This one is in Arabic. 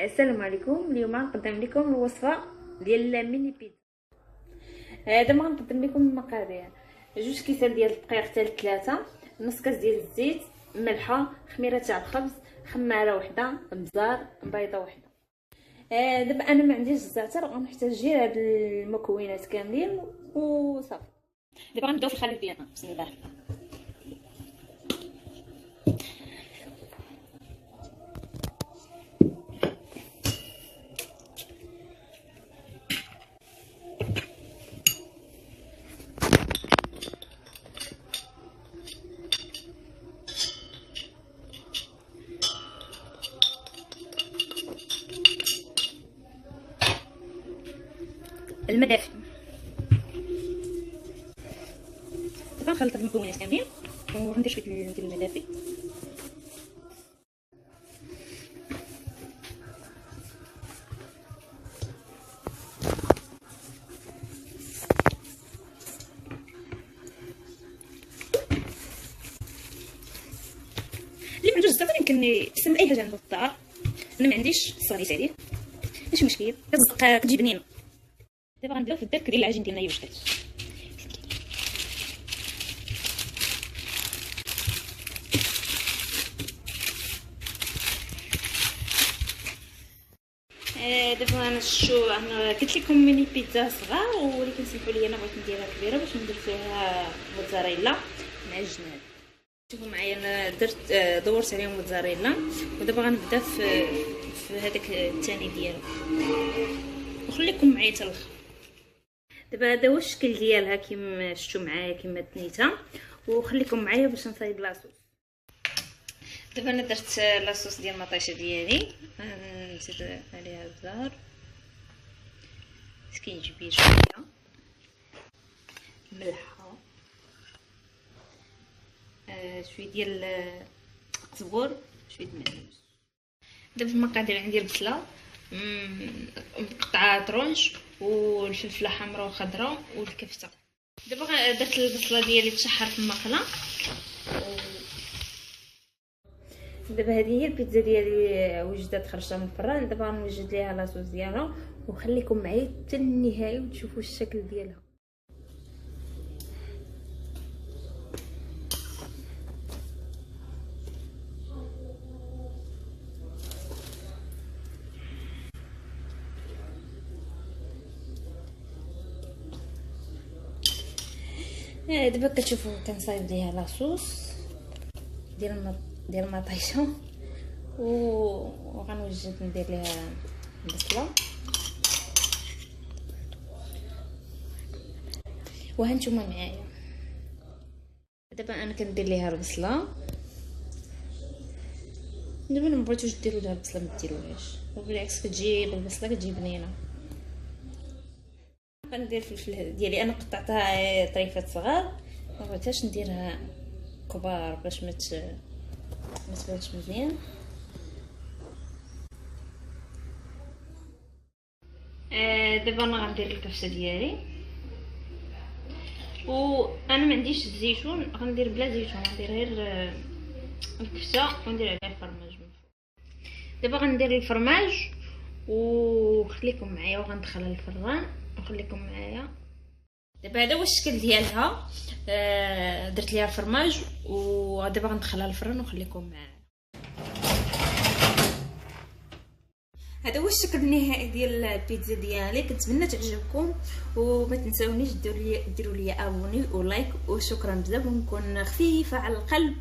السلام عليكم. اليوم غنقدم لكم الوصفه ديال ميني بيتزا. دابا غنقدم لكم المقادير: 2 كيسان ديال الدقيق حتى 3، نص كاس ديال الزيت، ملحه، خميره تاع الخبز، خماره وحده، بزار، بيضه وحده. دابا انا ما عنديش الزعتر، غنحتاج غير هاد المكونات كاملين وصافي. دابا غنبداو في الخليط ديالنا. بسم الله. الماء دافئ. دابا نخلط المكونات كاملين وندير شويه ديال الماء دافئ. اللي ما عندوش الزعتر يمكن يستعمل اي حاجه عنده في الدار. انا ما عنديش الصغير عليه، ماشي مشكل، كتصدق كتجي بنينه. دابا غنبداو في الدرك ديال العجين ديالنا. واش كات دابا انا قلت لكم ميني بيتزا صغار، ولكن سمحوا لي انا بغيت نديرها كبيره باش ندير فيها موتزاريلا مع الجناب. شوفوا معايا، انا درت دورت عليهم موتزاريلا، ودابا غنبدا في هذاك الثاني ديالو وخليكم معايا حتى الاخر. دابا هذا هو الشكل ديالها كما شفتوا معايا كما تنيتها، وخليكم معايا باش نصايب لاصوص. دابا انا درت لاصوص ديال المطيشه ديالي، نزيد عليها البزار، سكينجبير شويه، ملحه، شويه ديال الزبور، شويه المعدنوس. دابا المقادير عندي: البصله مقطعه طرونج، والفلفله حمراء وخضراء، والكفته. دابا درت البصله ديالي تشحر في المقله. دابا هذه هي البيتزا ديالي وجدت، خرجتها من الفران. دابا غنوجد ليها لاصوص ديالها وخليكم معايا حتى النهايه وتشوفوا الشكل ديالها. دابا كتشوفوا كنصايب ليها لاصوص ديال المطيشه، وغنوجد ندير ليها البصله، وهانتوما معايا. دابا انا كندير ليها البصله. دابا ما بغيتوش ديروا ليها البصله ما ديروهاش، وبالعكس كتجي بالبصله كتجي بنينه. غندير الفلفل ديالي، انا قطعتها طريفات صغار، ما بغيتهاش نديرها كبار باش ما تبانش مزيان. دابا انا غندير الكفته ديالي، وانا ما عنديش الزيتون، غندير بلا زيتون، غندير غير الكفته وندير عليها الفرماج من فوق. دابا غندير الفرماج وخليكم معايا، وغندخلها للفران وخليكم معايا. دابا هذا هو الشكل ديالها، درت ليها الفرماج ودابا غندخلها للفران وخليكم معايا. هذا هو الشكل النهائي ديال البيتزا ديالي. كنتمنى تعجبكم، وما تنساونيش ديروا لي ابوني ولايك، وشكرا بزاف، ونكون خفيفه على القلب.